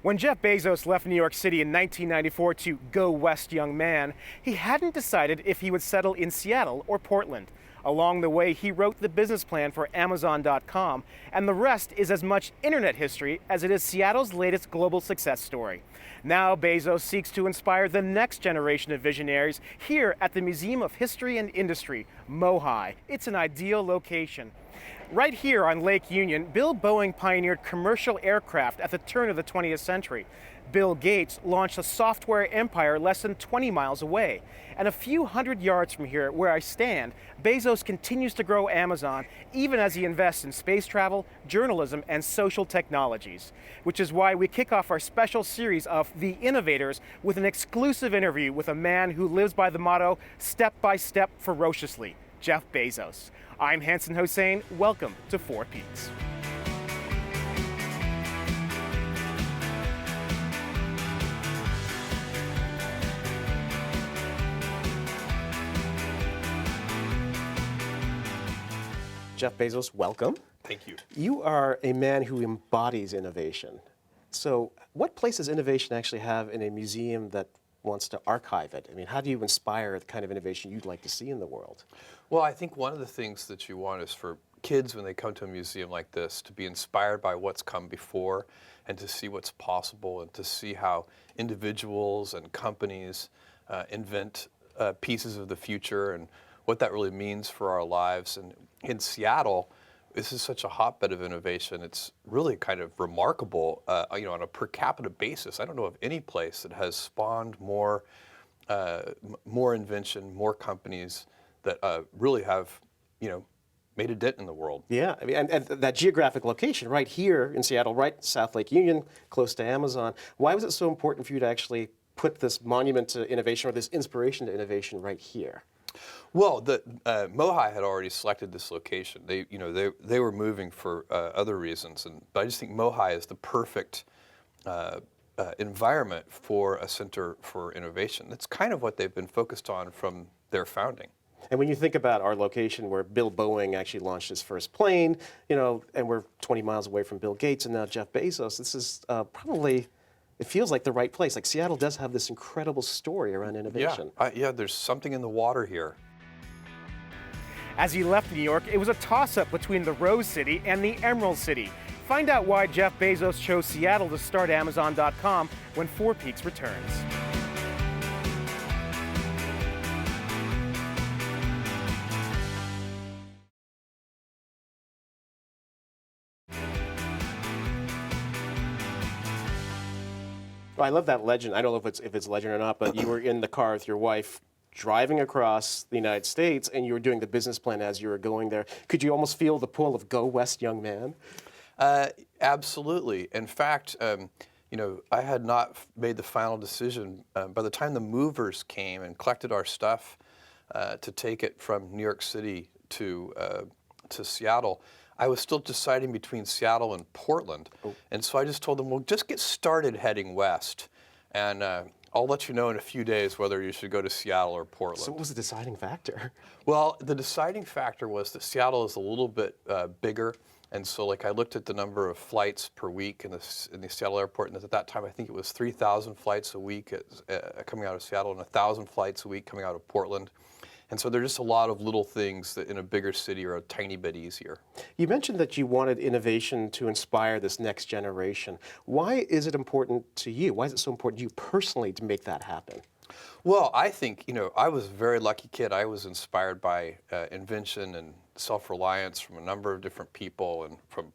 When Jeff Bezos left New York City in 1994 to go west, young man, he hadn't decided if he would settle in Seattle or Portland. Along the way, he wrote the business plan for Amazon.com, and the rest is as much internet history as it is Seattle's latest global success story. Now Bezos seeks to inspire the next generation of visionaries here at the Museum of History and Industry, MOHI. It's an ideal location. Right here on Lake Union, Bill Boeing pioneered commercial aircraft at the turn of the 20th century. Bill Gates launched a software empire less than 20 miles away. And a few hundred yards from here, where I stand, Bezos continues to grow Amazon, even as he invests in space travel, journalism, and social technologies. Which is why we kick off our special series of The Innovators with an exclusive interview with a man who lives by the motto, step by step, ferociously, Jeff Bezos. I'm Hanson Hossein. Welcome to Four Peaks. Jeff Bezos, welcome. Thank you. You are a man who embodies innovation. So what place does innovation actually have in a museum that wants to archive it? I mean, how do you inspire the kind of innovation you'd like to see in the world? Well, I think one of the things that you want is for kids, when they come to a museum like this, to be inspired by what's come before and to see what's possible and to see how individuals and companies invent pieces of the future and what that really means for our lives. And in Seattle, this is such a hotbed of innovation. It's really kind of remarkable, on a per capita basis. I don't know of any place that has spawned more invention, more companies that really have, made a dent in the world. Yeah, I mean, and that geographic location right here in Seattle, right South Lake Union, close to Amazon. Why was it so important for you to actually put this monument to innovation or this inspiration to innovation right here? Well, the MOHI had already selected this location. They were moving for other reasons, but I just think MOHI is the perfect environment for a center for innovation. That's kind of what they've been focused on from their founding. And when you think about our location where Bill Boeing actually launched his first plane, and we're 20 miles away from Bill Gates and now Jeff Bezos, this is probably, it feels like the right place. Like Seattle does have this incredible story around innovation. Yeah, there's something in the water here. As he left New York, it was a toss-up between the Rose City and the Emerald City. Find out why Jeff Bezos chose Seattle to start Amazon.com when Four Peaks returns. Well, I love that legend. I don't know if it's legend or not, but you were in the car with your wife driving across the United States, and you were doing the business plan as you were going there. Could you almost feel the pull of go west, young man? Absolutely. In fact, I had not made the final decision. By the time the movers came and collected our stuff to take it from New York City to Seattle, I was still deciding between Seattle and Portland. Oh. And so I just told them, well, just get started heading west. And I'll let you know in a few days whether you should go to Seattle or Portland. So what was the deciding factor? Well, the deciding factor was that Seattle is a little bit bigger. And so I looked at the number of flights per week in the Seattle airport, and at that time I think it was 3,000 flights a week coming out of Seattle and 1,000 flights a week coming out of Portland. And so there are just a lot of little things that in a bigger city are a tiny bit easier. You mentioned that you wanted innovation to inspire this next generation. Why is it important to you? Why is it so important to you personally to make that happen? Well, I think, I was a very lucky kid. I was inspired by invention and self-reliance from a number of different people and from,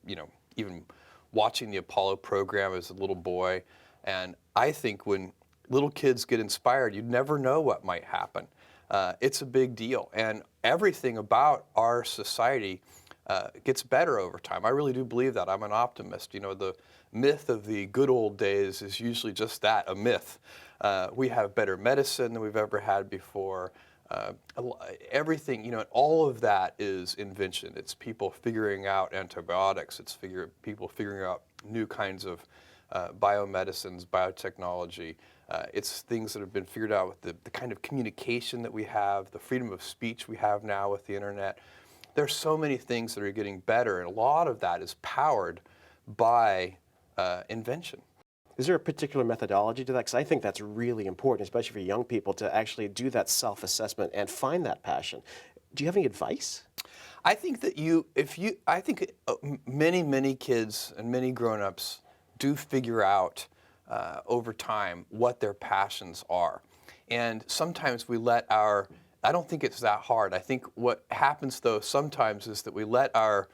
even watching the Apollo program as a little boy. And I think when little kids get inspired, you never know what might happen. It's a big deal, and everything about our society gets better over time. I really do believe that. I'm an optimist. The myth of the good old days is usually just that, a myth. We have better medicine than we've ever had before. Everything, all of that is invention. It's people figuring out antibiotics. It's people figuring out new kinds of biomedicines, biotechnology. It's things that have been figured out with the kind of communication that we have, the freedom of speech we have now with the internet. There's so many things that are getting better, and a lot of that is powered by invention. Is there a particular methodology to that? Because I think that's really important, especially for young people, to actually do that self-assessment and find that passion. Do you have any advice? I think that I think many kids and many grown-ups do figure out over time what their passions are. And sometimes we let I don't think it's that hard. I think what happens though sometimes is that we let our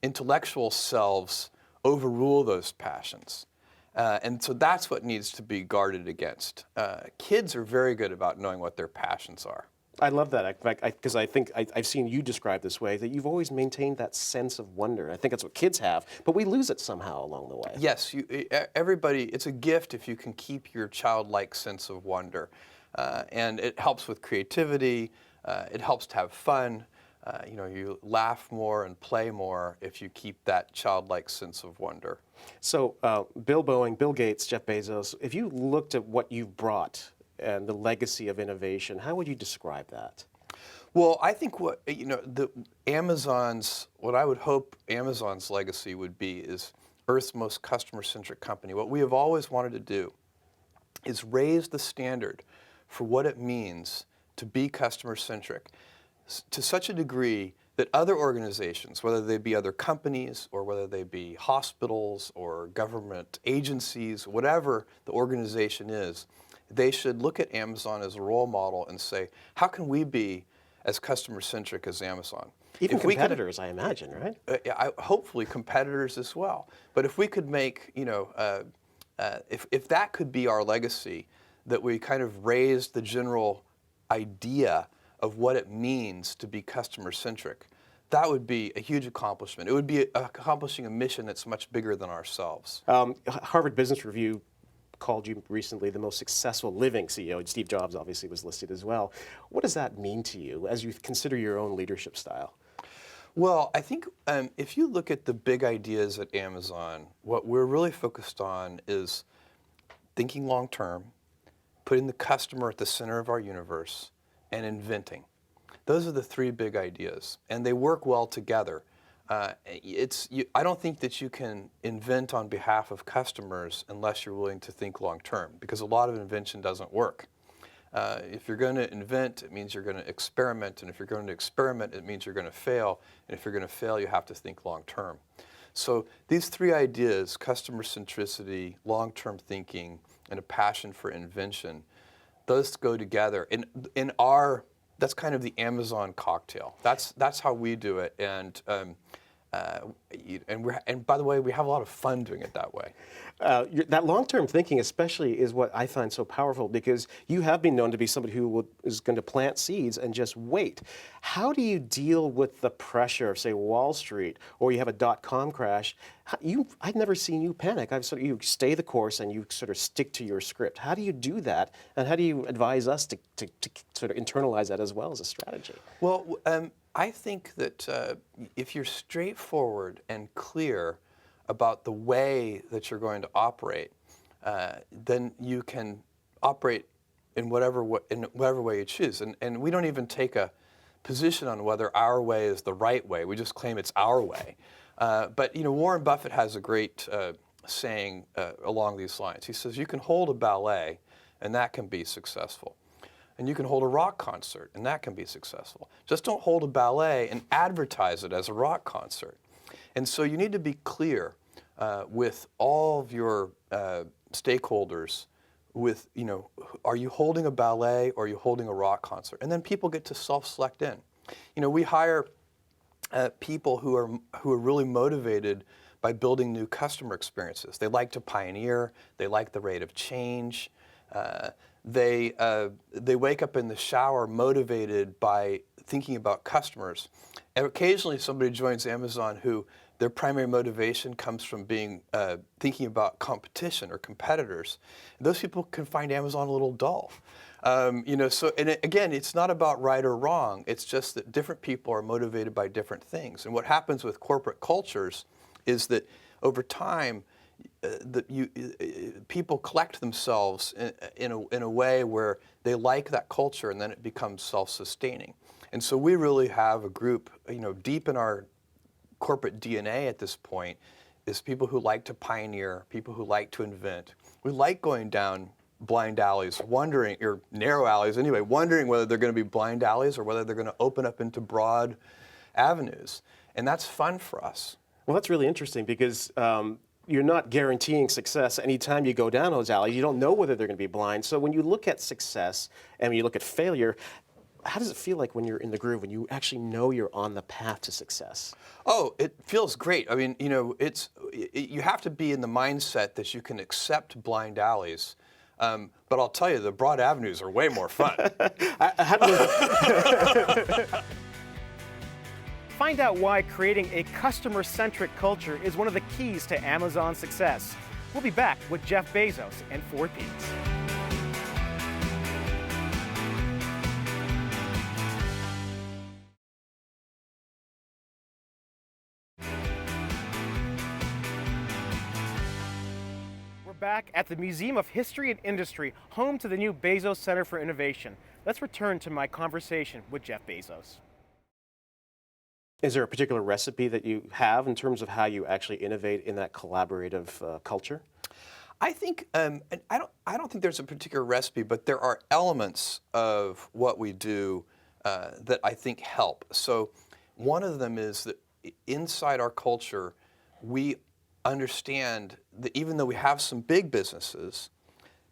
intellectual selves overrule those passions. And so that's what needs to be guarded against. Kids are very good about knowing what their passions are. I love that, because I think I've seen you describe this way, that you've always maintained that sense of wonder. I think that's what kids have, but we lose it somehow along the way. Yes, everybody, it's a gift if you can keep your childlike sense of wonder. And it helps with creativity, it helps to have fun. You laugh more and play more if you keep that childlike sense of wonder. So Bill Boeing, Bill Gates, Jeff Bezos, if you looked at what you've brought and the legacy of innovation, how would you describe that? Well, I think what I would hope Amazon's legacy would be is Earth's most customer-centric company. What we have always wanted to do is raise the standard for what it means to be customer-centric to such a degree that other organizations, whether they be other companies or whether they be hospitals or government agencies, whatever the organization is, they should look at Amazon as a role model and say, how can we be as customer-centric as Amazon? Even competitors, I imagine, right? Hopefully competitors as well. But if we could make, if that could be our legacy, that we kind of raise the general idea of what it means to be customer-centric, that would be a huge accomplishment. It would be accomplishing a mission that's much bigger than ourselves. Harvard Business Review called you recently the most successful living CEO. Steve Jobs obviously was listed as well. What does that mean to you as you consider your own leadership style? Well, I think if you look at the big ideas at Amazon, what we're really focused on is thinking long-term, putting the customer at the center of our universe, and inventing. Those are the three big ideas, and they work well together. I don't think that you can invent on behalf of customers unless you're willing to think long-term, because a lot of invention doesn't work. If you're going to invent, it means you're going to experiment, and if you're going to experiment, it means you're going to fail, and if you're going to fail, you have to think long-term. So these three ideas, customer centricity, long-term thinking, and a passion for invention, those go together. That's kind of the Amazon cocktail. That's how we do it, and by the way, we have a lot of fun doing it that way. That long-term thinking especially is what I find so powerful, because you have been known to be somebody who is going to plant seeds and just wait. How do you deal with the pressure of, say, Wall Street, or you have a dot-com crash? I've never seen you panic. You stay the course and you sort of stick to your script. How do you do that, and how do you advise us to sort of internalize that as well as a strategy? Well, I think that if you're straightforward and clear about the way that you're going to operate, then you can operate in whatever way you choose. And we don't even take a position on whether our way is the right way. We just claim it's our way. But Warren Buffett has a great saying along these lines. He says, you can hold a ballet, and that can be successful. And you can hold a rock concert, and that can be successful. Just don't hold a ballet and advertise it as a rock concert. And so you need to be clear with all of your stakeholders with, are you holding a ballet or are you holding a rock concert? And then people get to self-select in. We hire people who are really motivated by building new customer experiences. They like to pioneer. They like the rate of change. They wake up in the shower motivated by thinking about customers. And occasionally somebody joins Amazon who their primary motivation comes from thinking about competition or competitors. And those people can find Amazon a little dull. Again, it's not about right or wrong. It's just that different people are motivated by different things. And what happens with corporate cultures is that over time, people collect themselves in a way where they like that culture, and then it becomes self-sustaining. And so we really have a group, deep in our corporate DNA at this point, is people who like to pioneer, people who like to invent. We like going down blind alleys, wondering, or narrow alleys anyway, wondering whether they're going to be blind alleys or whether they're going to open up into broad avenues. And that's fun for us. Well, that's really interesting because you're not guaranteeing success anytime you go down those alleys. You don't know whether they're going to be blind. So when you look at success and when you look at failure, how does it feel like when you're in the groove, when you actually know you're on the path to success? Oh, it feels great. I mean, you know, you have to be in the mindset that you can accept blind alleys. But I'll tell you, the broad avenues are way more fun. Find out why creating a customer-centric culture is one of the keys to Amazon's success. We'll be back with Jeff Bezos and 4Ps. Back at the Museum of History and Industry, home to the new Bezos Center for Innovation. Let's return to my conversation with Jeff Bezos. Is there a particular recipe that you have in terms of how you actually innovate in that collaborative culture? I think, and I don't think there's a particular recipe, but there are elements of what we do that I think help. So one of them is that inside our culture, we understand that even though we have some big businesses,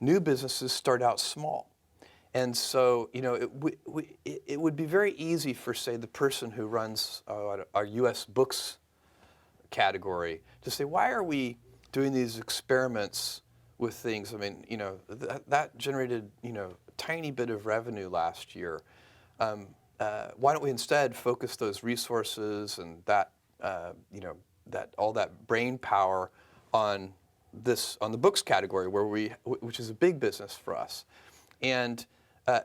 new businesses start out small. And so, you know, it would be very easy for, say, the person who runs our U.S. books category to say, why are we doing these experiments with things? I mean, you know, that generated, you know, a tiny bit of revenue last year. Why don't we instead focus those resources and that, you know, all that brain power on the books category, which is a big business for us, and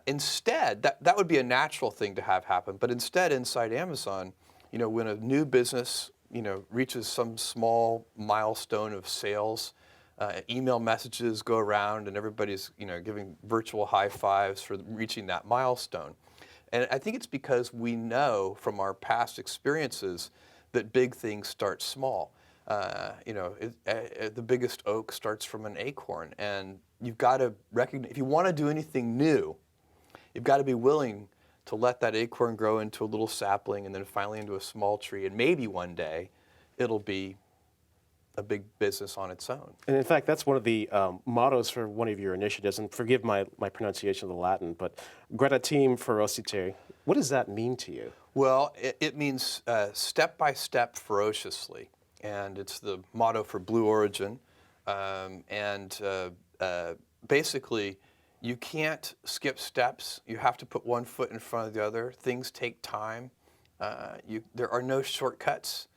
instead that would be a natural thing to have happen. But instead, inside Amazon, you know, when a new business, you know, reaches some small milestone of sales, email messages go around and everybody's, you know, giving virtual high fives for reaching that milestone. And I think it's because we know from our past experiences that big things start small. You know, the biggest oak starts from an acorn, and you've got to recognize, if you want to do anything new, you've got to be willing to let that acorn grow into a little sapling and then finally into a small tree, and maybe one day it'll be a big business on its own. And in fact, that's one of the mottos for one of your initiatives, and forgive my pronunciation of the Latin, but gradatim ferociously. What does that mean to you? Well, it means step by step ferociously, and it's the motto for Blue Origin. Basically, you can't skip steps. You have to put one foot in front of the other. Things take time. There are no shortcuts,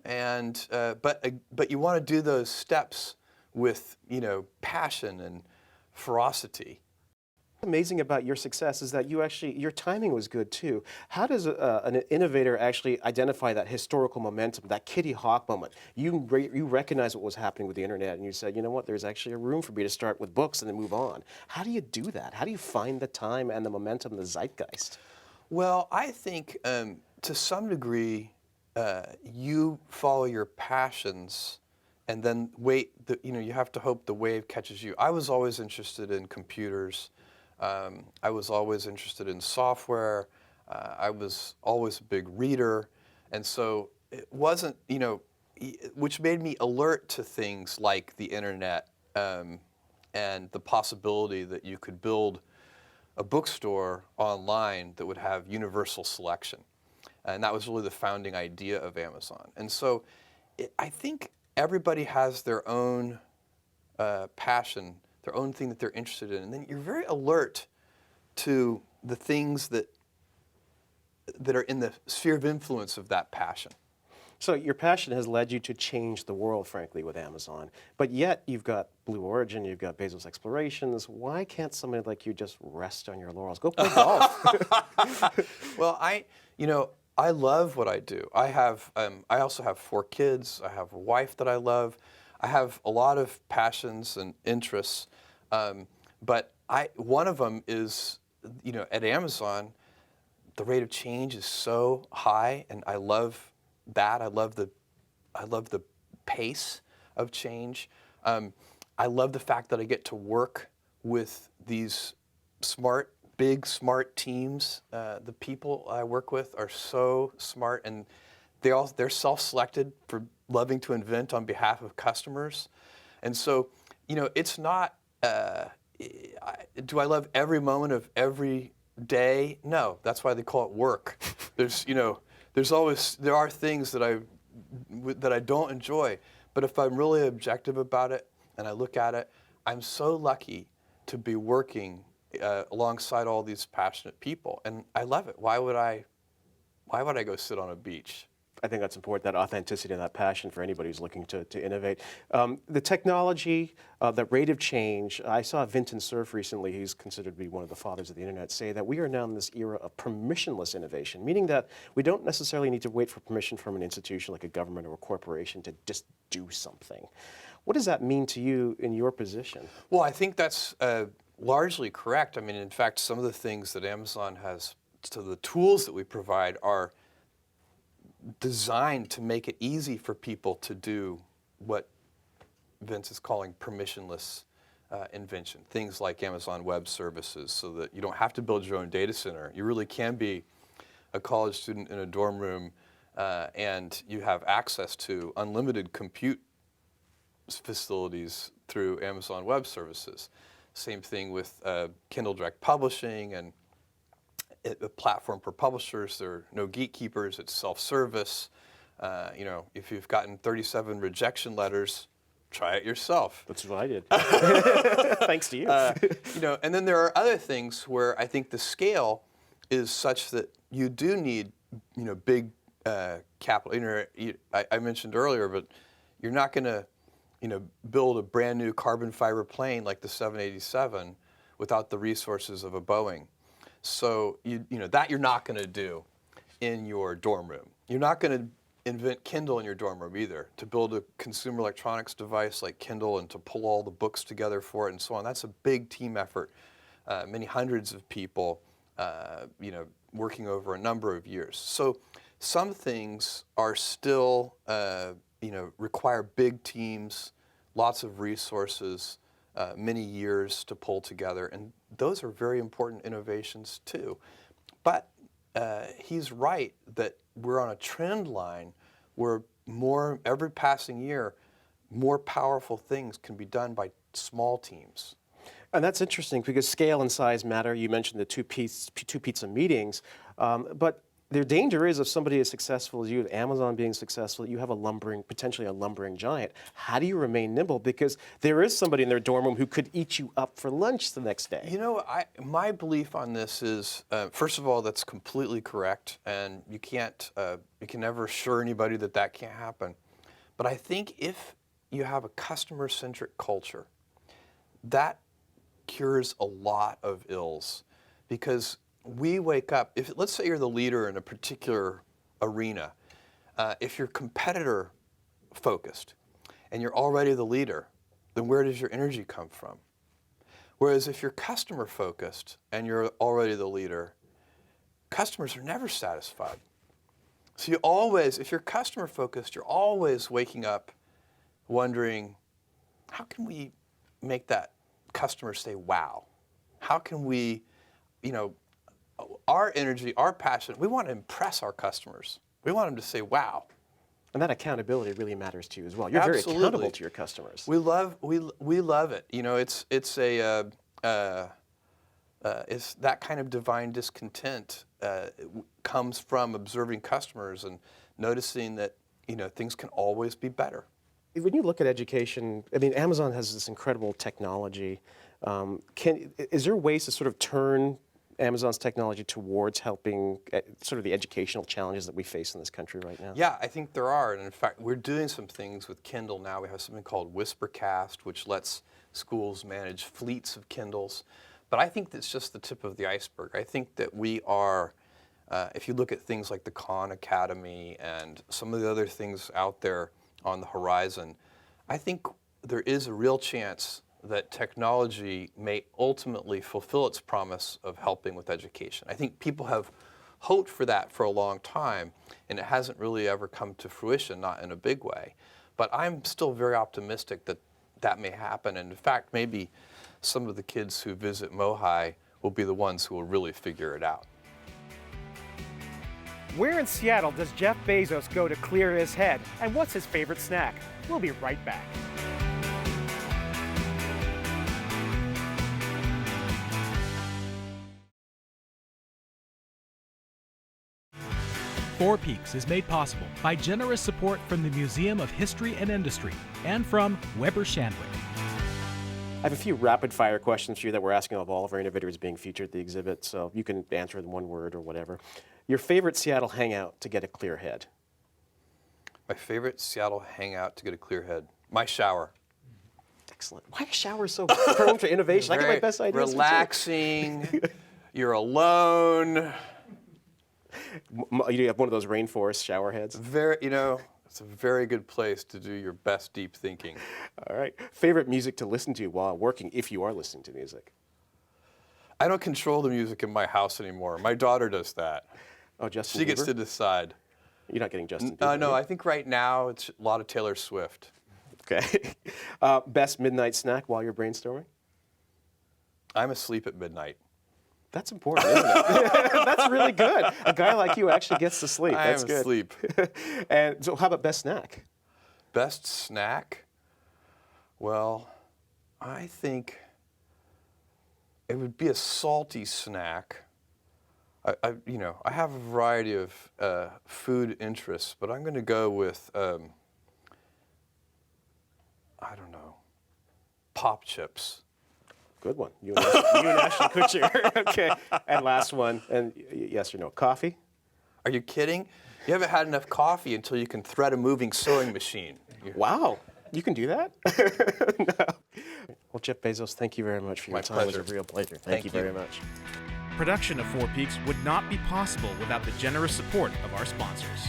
and but you want to do those steps with, you know, passion and ferocity. Amazing about your success is that your timing was good too. How does an innovator actually identify that historical momentum, that Kitty Hawk moment? You recognize what was happening with the internet, and you said, you know what, there's actually a room for me to start with books and then move on. How do you do that? How do you find the time and the momentum, the zeitgeist? Well, I think to some degree, you follow your passions and then wait. You know, you have to hope the wave catches you. I was always interested in computers. I was always interested in software. I was always a big reader. And so it wasn't, you know, which made me alert to things like the internet and the possibility that you could build a bookstore online that would have universal selection. And that was really the founding idea of Amazon. And so I think everybody has their own passion, their own thing that they're interested in. And then you're very alert to the things that are in the sphere of influence of that passion. So your passion has led you to change the world, frankly, with Amazon. But yet you've got Blue Origin, you've got Bezos Explorations. Why can't somebody like you just rest on your laurels? Go play golf. Well, I love what I do. I also have 4 kids. I have a wife that I love. I have a lot of passions and interests. But one of them is, you know, at Amazon, the rate of change is so high, and I love that. I love the pace of change. I love the fact that I get to work with these big smart teams. The people I work with are so smart, and they're self-selected for loving to invent on behalf of customers. And so, it's not, do I love every moment of every day? No, that's why they call it work. There are things that I don't enjoy, but if I'm really objective about it and I look at it, I'm so lucky to be working alongside all these passionate people, and I love it. Why would I go sit on a beach? I think that's important, that authenticity and that passion for anybody who's looking to innovate. The technology, the rate of change, I saw Vinton Cerf recently, he's considered to be one of the fathers of the internet, say that we are now in this era of permissionless innovation, meaning that we don't necessarily need to wait for permission from an institution like a government or a corporation to just do something. What does that mean to you in your position? Well, I think that's largely correct. I mean, in fact, some of the things that Amazon has, so the tools that we provide are designed to make it easy for people to do what Vince is calling permissionless invention. Things like Amazon Web Services, so that you don't have to build your own data center. You really can be a college student in a dorm room and you have access to unlimited compute facilities through Amazon Web Services. Same thing with Kindle Direct Publishing and a platform for publishers. There are no gatekeepers. It's self-service. If you've gotten 37 rejection letters, try it yourself. That's what I did. Thanks to you. And then there are other things where I think the scale is such that you do need, big capital. I mentioned earlier, but you're not going to, build a brand new carbon fiber plane like the 787 without the resources of a Boeing. So that you're not going to do in your dorm room. You're not going to invent Kindle in your dorm room either. To build a consumer electronics device like Kindle and to pull all the books together for it and so on, that's a big team effort. Many hundreds of people, working over a number of years. So some things are still, require big teams, lots of resources, many years to pull together, and those are very important innovations too. But he's right that we're on a trend line where every passing year, more powerful things can be done by small teams. And that's interesting because scale and size matter. You mentioned the two pizza meetings, but the danger is if somebody is successful as you, Amazon being successful, you have potentially a lumbering giant. How do you remain nimble? Because there is somebody in their dorm room who could eat you up for lunch the next day. My belief on this is, first of all, that's completely correct, and you can never assure anybody that can't happen. But I think if you have a customer-centric culture, that cures a lot of ills, because we wake up, let's say you're the leader in a particular arena, if you're competitor focused and you're already the leader, then where does your energy come from? Whereas if you're customer focused and you're already the leader, customers are never satisfied. So if you're customer focused, you're always waking up wondering, how can we make that customer say wow? How can we, our energy, our passion, we want to impress our customers. We want them to say, wow. And that accountability really matters to you as well. You're Absolutely. Very accountable to your customers. We love it. It's that kind of divine discontent comes from observing customers and noticing that, things can always be better. When you look at education, I mean, Amazon has this incredible technology. Is there ways to sort of turn Amazon's technology towards helping sort of the educational challenges that we face in this country right now? Yeah, I think there are. And in fact, we're doing some things with Kindle now. We have something called Whispercast, which lets schools manage fleets of Kindles. But I think that's just the tip of the iceberg. I think that we are, if you look at things like the Khan Academy and some of the other things out there on the horizon, I think there is a real chance that technology may ultimately fulfill its promise of helping with education. I think people have hoped for that for a long time, and it hasn't really ever come to fruition, not in a big way. But I'm still very optimistic that that may happen. And in fact, maybe some of the kids who visit Mohi will be the ones who will really figure it out. Where in Seattle does Jeff Bezos go to clear his head? And what's his favorite snack? We'll be right back. Four Peaks is made possible by generous support from the Museum of History and Industry and from Weber Shandwick. I have a few rapid-fire questions for you that we're asking of all of our innovators being featured at the exhibit, so you can answer in one word or whatever. Your favorite Seattle hangout to get a clear head? My favorite Seattle hangout to get a clear head, my shower. Excellent. Why are showers so prone to innovation? I get my best ideas. Relaxing. You're alone. You have one of those rainforest shower heads? It's a very good place to do your best deep thinking. All right. Favorite music to listen to while working, if you are listening to music? I don't control the music in my house anymore. My daughter does that. Oh, Justin She Bieber? gets to decide. You're not getting Justin Bieber? No, I think right now it's a lot of Taylor Swift. Okay. Best midnight snack while you're brainstorming? I'm asleep at midnight. That's important, isn't it? That's really good. A guy like you actually gets to sleep. That's good. asleep. And so how about best snack? Best snack? Well, I think it would be a salty snack. I have a variety of food interests, but I'm going to go with, I don't know, pop chips. Good one. You and Ashton Kutcher. Okay. And last one, and yes or no, coffee? Are you kidding? You haven't had enough coffee until you can thread a moving sewing machine. Wow. You can do that? No. Well, Jeff Bezos, thank you very much for your My time. It was pleasure. a real pleasure. Thank you very much. Production of Four Peaks would not be possible without the generous support of our sponsors.